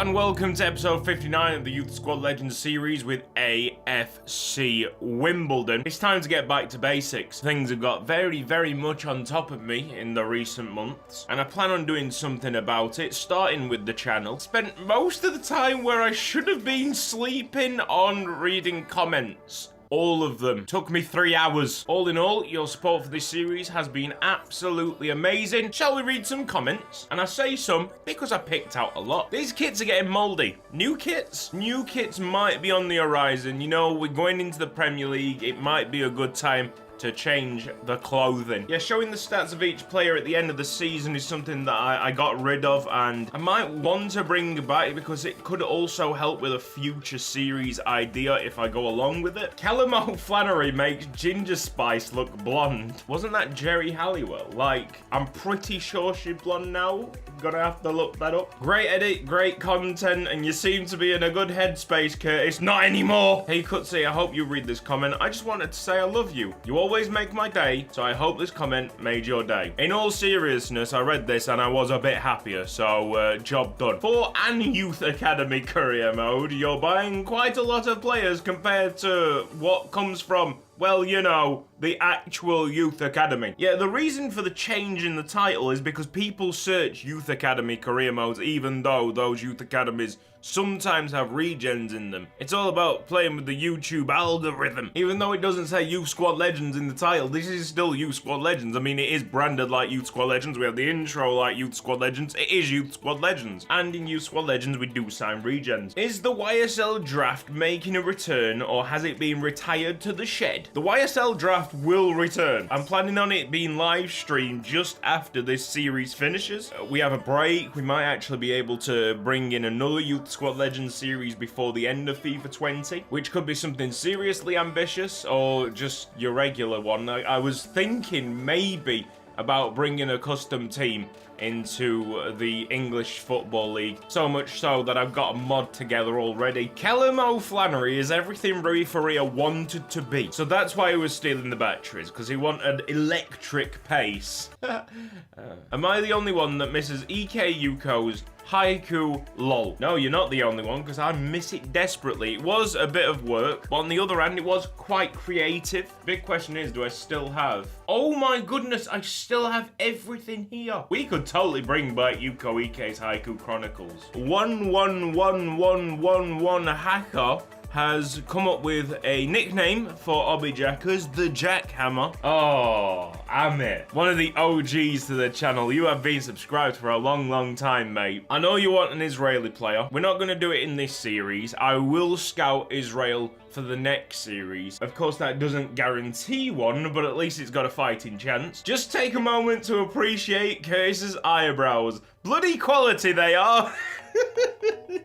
and welcome to episode 59 of the Youth Squad Legends series with AFC Wimbledon. It's time to get back to basics. Things have got very much on top of me in the recent months, and I plan on doing something about it, starting with the channel. Spent most of the time where I should have been sleeping on reading comments. All of them. Took me 3 hours. All in all, your support for this series has been absolutely amazing. Shall we read some comments? And I say some because I picked out a lot. These kits are getting mouldy. New kits? New kits might be on the horizon. You know, we're going into the Premier League. It might be a good time to change the clothing. Yeah, showing the stats of each player at the end of the season is something that I got rid of, and I might want to bring back because it could also help with a future series idea if I go along with it. Callum O'Flannery makes Ginger Spice look blonde. Wasn't that Jerry Halliwell? Like, I'm pretty sure she's blonde now. Gonna have to look that up. Great edit, great content, and you seem to be in a good headspace, Curtis. Not anymore! Hey, Cutsy, I hope you read this comment. I just wanted to say I love you. You always make my day, so I hope this comment made your day. In all seriousness, I read this and I was a bit happier, so job done. For an Youth Academy career mode, you're buying quite a lot of players compared to what comes from, well, you know, the actual Youth Academy. Yeah, the reason for the change in the title is because people search Youth Academy career modes even though those Youth Academies sometimes have regens in them. It's all about playing with the YouTube algorithm. Even though it doesn't say Youth Squad Legends in the title, this is still Youth Squad Legends. I mean, it is branded like Youth Squad Legends. We have the intro like Youth Squad Legends. It is Youth Squad Legends. And in Youth Squad Legends, we do sign regens. Is the YSL draft making a return, or has it been retired to the shed? The YSL draft will return. I'm planning on it being live streamed just after this series finishes. We have a break. We might actually be able to bring in another Youth Squad Legends series before the end of FIFA 20, which could be something seriously ambitious or just your regular one. I was thinking maybe about bringing a custom team into the English Football League. So much so that I've got a mod together already. Callum O'Flannery is everything Rui Faria wanted to be. So that's why he was stealing the batteries, because he wanted electric pace. Am I the only one that misses EK Yuko's Haiku lol? No, you're not the only one, because I miss it desperately. It was a bit of work, but on the other hand, it was quite creative. Big question is, do I still have... Oh my goodness, I still have everything here. We could totally bring back Yuko Ike's Haiku Chronicles. 11111 hacker has come up with a nickname for Obby Jackers, the Jackhammer. Oh, Amit, one of the OGs to the channel. You have been subscribed for a long time, mate. I know you want an Israeli player. We're not going to do it in this series. I will scout Israel for the next series. Of course, that doesn't guarantee one, but at least it's got a fighting chance. Just take a moment to appreciate Curtis's eyebrows. Bloody quality they are.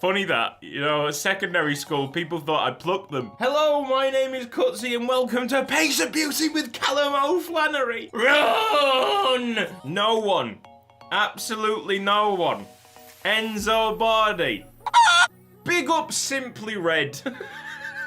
Funny that, you know, at secondary school, people thought I'd pluck them. Hello, my name is Cutsy, and welcome to Pace of Beauty with Callum O'Flannery. Run! No one. Absolutely no one. Enzo Bardi. Big up Simply Red.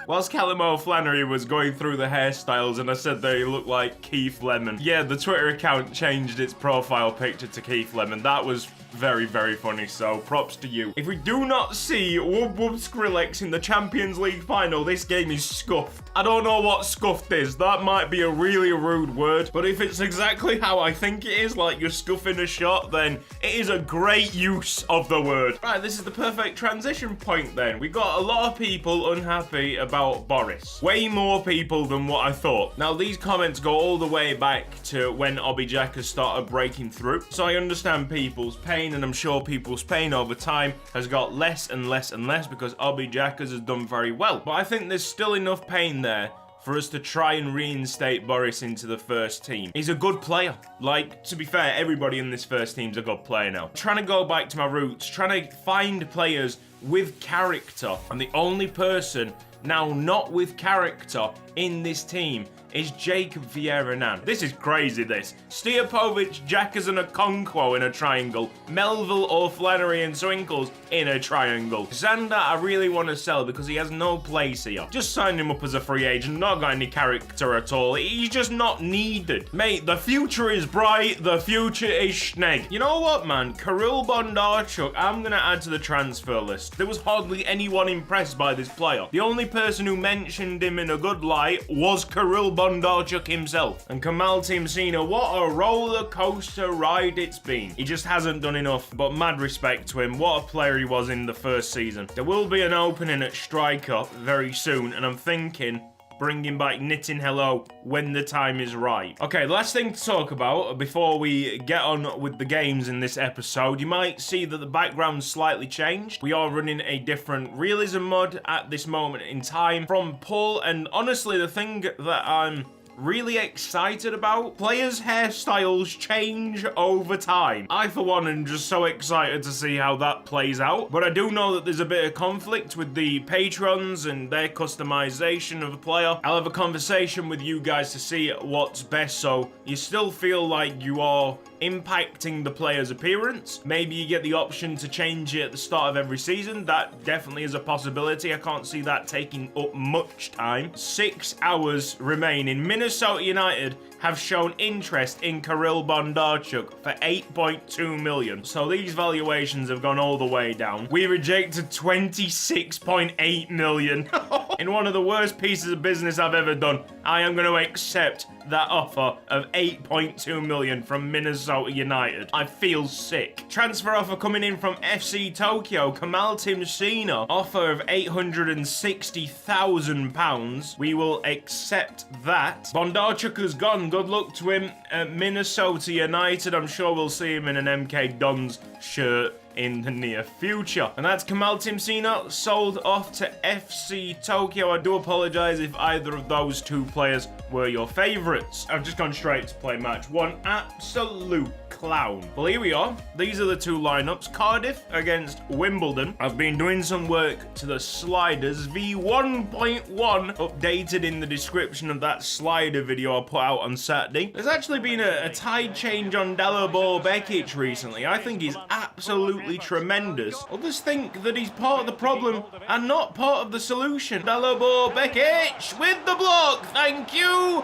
Whilst Callum O'Flannery was going through the hairstyles and I said they looked like Keith Lemon. Yeah, the Twitter account changed its profile picture to Keith Lemon. That was very funny, so props to you. If we do not see Wub Wub Skrillex in the Champions League final, this game is scuffed. I don't know what scuffed is. That might be a really rude word, but if it's exactly how I think it is, like you're scuffing a shot, then it is a great use of the word. Right, this is the perfect transition point then. We got a lot of people unhappy about Boris. Way more people than what I thought. Now, these comments go all the way back to when Obby Jackers started breaking through, so I understand people's pain, and I'm sure people's pain over time has got less and less because Obby Jackers has done very well. But I think there's still enough pain there for us to try and reinstate Boris into the first team. He's a good player. Like, to be fair, everybody in this first team's a good player now. Trying to go back to my roots, trying to find players with character, and the only person now not with character in this team is Jacob Vieira-Nan. This is crazy, this. Steapovic, Jackers and Okonkwo in a triangle. Melville, O'Flannery and Swinkles in a triangle. Xander, I really want to sell because he has no place here. Just signed him up as a free agent, not got any character at all. He's just not needed. Mate, the future is bright, the future is Schnegg. You know what, man? Kirill Bondarchuk, I'm going to add to the transfer list. There was hardly anyone impressed by this player. The only person who mentioned him in a good light was Kirill Bondarchuk himself. And Kamal Timsina, what a roller coaster ride it's been. He just hasn't done enough, but mad respect to him. What a player he was in the first season. There will be an opening at striker very soon, and I'm thinking bringing back Knitting Hello when the time is right. Okay, last thing to talk about before we get on with the games in this episode. You might see that the background's slightly changed. We are running a different realism mod at this moment in time from Paul, and honestly, the thing that I'm really excited about, players' hairstyles change over time. I, for one, am just so excited to see how that plays out. But I do know that there's a bit of conflict with the patrons and their customization of the player. I'll have a conversation with you guys to see what's best, so you still feel like you are impacting the player's appearance. Maybe you get the option to change it at the start of every season. That definitely is a possibility. I can't see that taking up much time. 6 hours remain. In Minnesota United have shown interest in Kirill Bondarchuk for 8.2 million. So these valuations have gone all the way down. We rejected 26.8 million. In one of the worst pieces of business I've ever done, I am going to accept that offer of 8.2 million from Minnesota United. I feel sick. Transfer offer coming in from FC Tokyo. Kamal Timsina, offer of £860,000. We will accept that. Bondarchuk has gone. Good luck to him at Minnesota United. I'm sure we'll see him in an MK Dons shirt in the near future. And that's Kamal Timsina sold off to FC Tokyo. I do apologize if either of those two players were your favorites. I've just gone straight to play match one. Absolute clown. Well, here we are. These are the two lineups. Cardiff against Wimbledon. I've been doing some work to the sliders. V1.1 updated in the description of that slider video I put out on Saturday. There's actually been a tide change on Dalibor Bekic recently. I think he's absolutely tremendous. Others think that he's part of the problem and not part of the solution. Dalibor Bekic with the block. Thank you.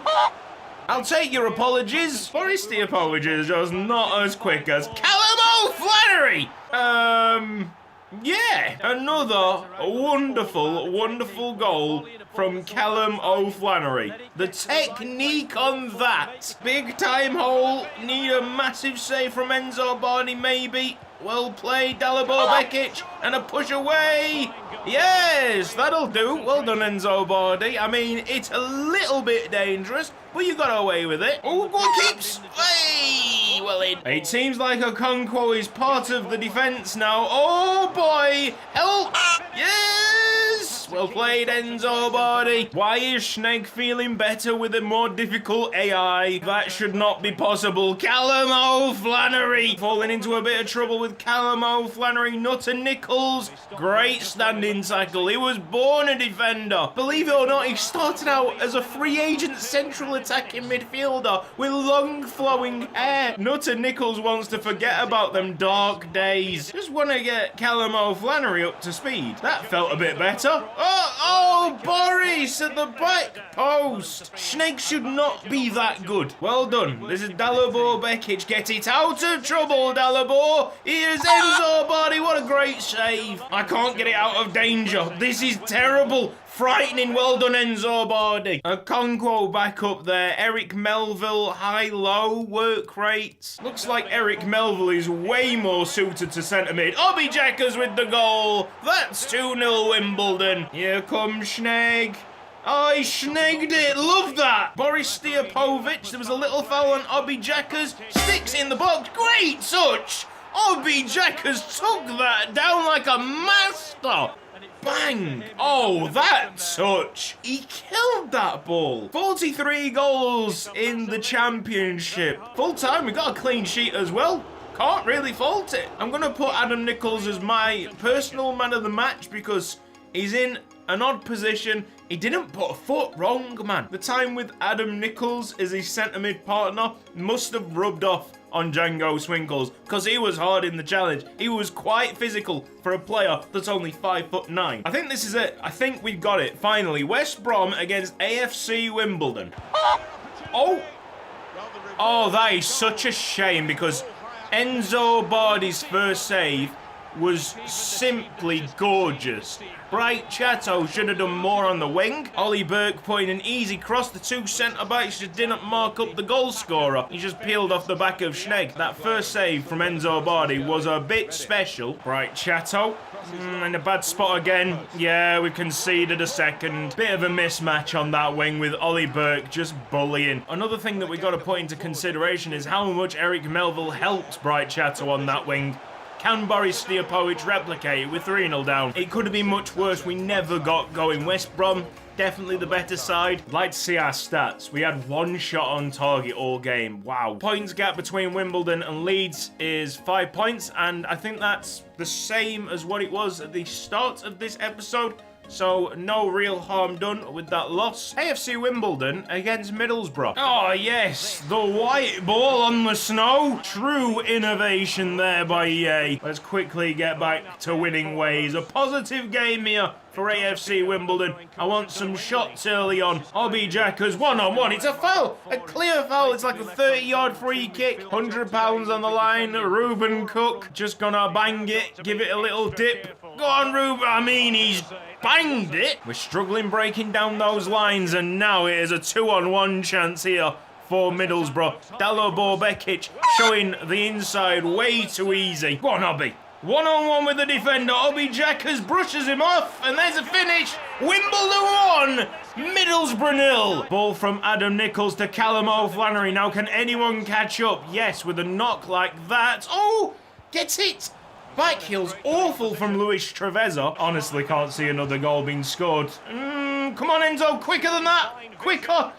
I'll take your apologies. Foresty apologies, just not as quick as Callum O'Flannery. Yeah, another wonderful, wonderful goal from Callum O'Flannery. The technique on that. Big time hole. Need a massive save from Enzo Barney, maybe. Well played, Dalibor Bekic, and a push away. Yes, that'll do. Well done, Enzo Bardi. I mean, it's a little bit dangerous, but you got away with it. Oh, goal keeps. Hey, well in. It seems like Okonkwo is part of the defense now. Oh boy, help. Yes. Well played, Enzo Bardi. Why is Schnegg feeling better with a more difficult AI? That should not be possible. Callum O'Flannery falling into a bit of trouble with Callum O'Flannery. Nutter Nichols, great standing tackle. He was born a defender. Believe it or not, he started out as a free agent central attacking midfielder with long flowing hair. Nutter Nichols wants to forget about them dark days. Just want to get Callum O'Flannery up to speed. That felt a bit better. Oh, Boris at the back post. Schnegg should not be that good. Well done. This is Dalibor Bekic. Get it out of trouble, Dalibor. Here's Enzo Bardi. What a great save. I can't get it out of danger. This is terrible. Frightening. Well done, Enzo Bardi. Okonkwo back up there. Eric Melville, high-low work rates. Looks like Eric Melville is way more suited to centre mid. Obi Jackers with the goal. That's 2-0 Wimbledon. Here comes Schnegg. Oh, he schnegged it. Love that. Boris Steapovic. There was a little foul on Obi Jackers. Sticks in the box. Great touch. Obi Jackers took that down like a master. Bang! Oh, that touch! He killed that ball. 43 goals in the championship. Full time, we got a clean sheet as well. Can't really fault it. I'm going to put Adam Nichols as my personal man of the match because he's in an odd position. He didn't put a foot wrong, man. The time with Adam Nichols as his centre mid partner must have rubbed off on Django Swinkles, because he was hard in the challenge. He was quite physical for a player that's only 5'9". I think this is it. I think we've got it. Finally, West Brom against AFC Wimbledon. Oh! Oh, that is such a shame, because Enzo Bardi's first save was simply gorgeous. Bright Chato should have done more on the wing. Ollie Burke putting an easy cross. The two centre-backs just didn't mark up the goal scorer. He just peeled off the back of Schnegg. That first save from Enzo Bardi was a bit special. Bright Chato. In a bad spot again. Yeah, we conceded a second. Bit of a mismatch on that wing with Ollie Burke just bullying. Another thing that we got to put into consideration is how much Eric Melville helped Bright Chato on that wing. Can Boris Steapovich replicate it with 3-0 down? It could have been much worse. We never got going. West Brom, definitely the better side. I'd like to see our stats. We had 1 shot on target all game. Wow. Points gap between Wimbledon and Leeds is 5 points, and I think that's the same as what it was at the start of this episode. So, no real harm done with that loss. AFC Wimbledon against Middlesbrough. Oh, yes. The white ball on the snow. True innovation there by EA. Let's quickly get back to winning ways. A positive game here for AFC Wimbledon. I want some shots early on. Obi Jackers 1-on-1. It's a foul. A clear foul. It's like a 30-yard free kick. £100 on the line. Ruben Cook just gonna bang it. Give it a little dip. Go on, Ruben. I mean, he's banged it. We're struggling breaking down those lines, and now it is a 2-on-1 chance here for Middlesbrough. Dalibor Bekic showing the inside way too easy. Go on, Obi. 1-on-1 with the defender. Obi Jackers brushes him off, and there's a finish. Wimbledon 1, Middlesbrough 0. Ball from Adam Nichols to Callum O'Flannery. Now, can anyone catch up? Yes, with a knock like that. Oh, gets it. Back heel's awful from Luis Trevezza. Honestly, can't see another goal being scored. Come on, Enzo, quicker than that. Quicker.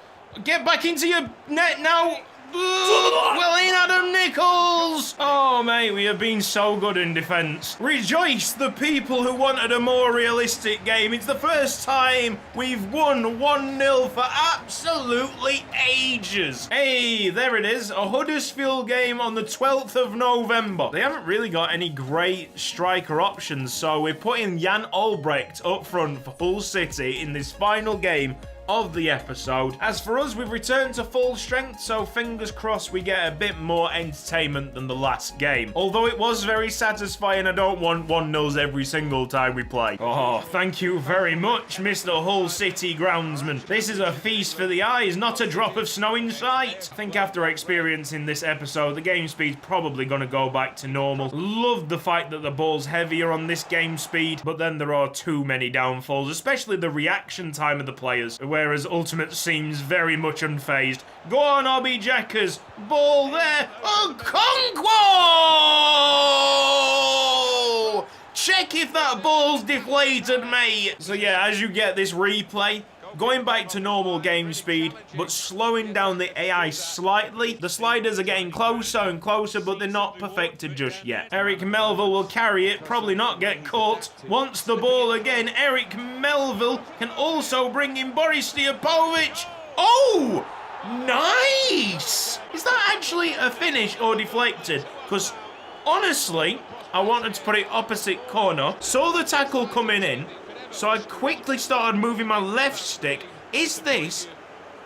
Get back into your net now. Well in, Adam Nichols! Oh, mate, we have been so good in defence. Rejoice, the people who wanted a more realistic game. It's the first time we've won 1-0 for absolutely ages. Hey, there it is. A Huddersfield game on the 12th of November. They haven't really got any great striker options, so we're putting Jan Albrecht up front for Hull City in this final game of the episode. As for us, we've returned to full strength, so fingers crossed we get a bit more entertainment than the last game. Although it was very satisfying, I don't want 1-0s every single time we play. Oh, thank you very much, Mr. Hull City groundsman. This is a feast for the eyes, not a drop of snow in sight. I think after experiencing this episode, the game speed's probably going to go back to normal. Love the fact that the ball's heavier on this game speed, but then there are too many downfalls, especially the reaction time of the players, whereas Ultimate seems very much unfazed. Go on, Obi Jackers. Ball there. Okonkwo! Check if that ball's deflated, mate. So yeah, as you get this replay, going back to normal game speed, but slowing down the AI slightly. The sliders are getting closer and closer, but they're not perfected just yet. Eric Melville will carry it, probably not get caught. Wants the ball again. Eric Melville can also bring in Boris Steapovich. Oh! Nice! Is that actually a finish or deflected? Because, honestly, I wanted to put it opposite corner. Saw the tackle coming in, so I quickly started moving my left stick. Is this?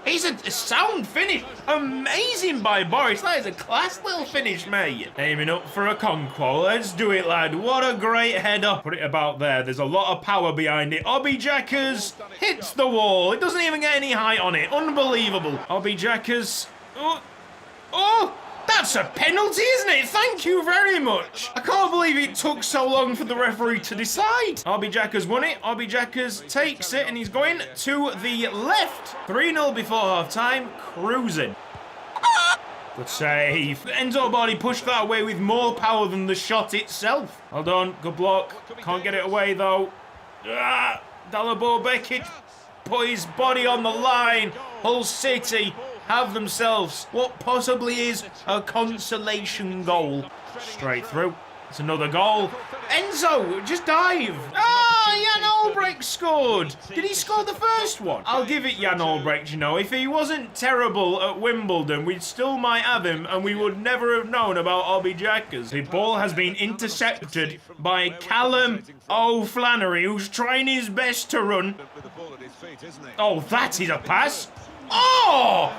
It's a sound finish. Amazing by Boris. That is a class little finish, mate. Aiming up for a Okonkwo. Let's do it, lad. What a great header. Put it about there. There's a lot of power behind it. Obi Jackers hits the wall. It doesn't even get any height on it. Unbelievable. Obi Jackers. Oh! That's a penalty, isn't it? Thank you very much. I can't believe it took so long for the referee to decide. Obi Jackers won it. Obi Jackers takes it, and he's going to the left. 3-0 before half-time. Cruising. Good save. Enzo Bardi pushed that away with more power than the shot itself. Well done. Good block. Can't get it away, though. Dalibor Bekic put his body on the line. Hull City have themselves what possibly is a consolation goal. Straight through. It's another goal. Enzo, just dive. Jan Albrecht Albrecht scored. Did he score the first one? I'll give it Jan Albrecht, you know. If he wasn't terrible at Wimbledon, we still might have him, and we would never have known about Obi Jackers. The ball has been intercepted by Callum O'Flannery, who's trying his best to run. Oh, that is a pass. Oh!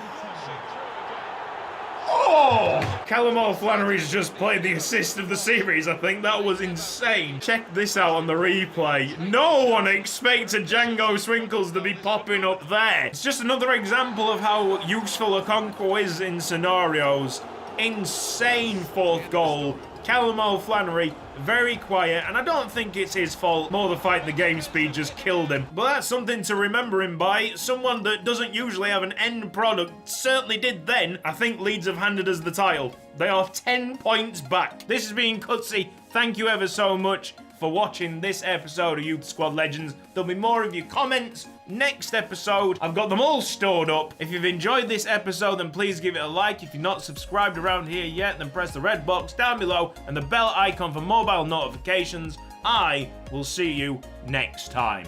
Oh! Callum O'Flannery's just played the assist of the series, I think. That was insane. Check this out on the replay. No one expected Django Swinkles to be popping up there. It's just another example of how useful Okonkwo is in scenarios. Insane fourth goal. Callum O'Flannery, very quiet, and I don't think it's his fault. More the fact the game speed just killed him. But that's something to remember him by. Someone that doesn't usually have an end product certainly did then. I think Leeds have handed us the title. They are 10 points back. This has been Cutsy. Thank you ever so much for watching this episode of Youth Squad Legends. There'll be more of your comments next episode. I've got them all stored up. If you've enjoyed this episode, then please give it a like. If you're not subscribed around here yet, then press the red box down below and the bell icon for mobile notifications. I will see you next time.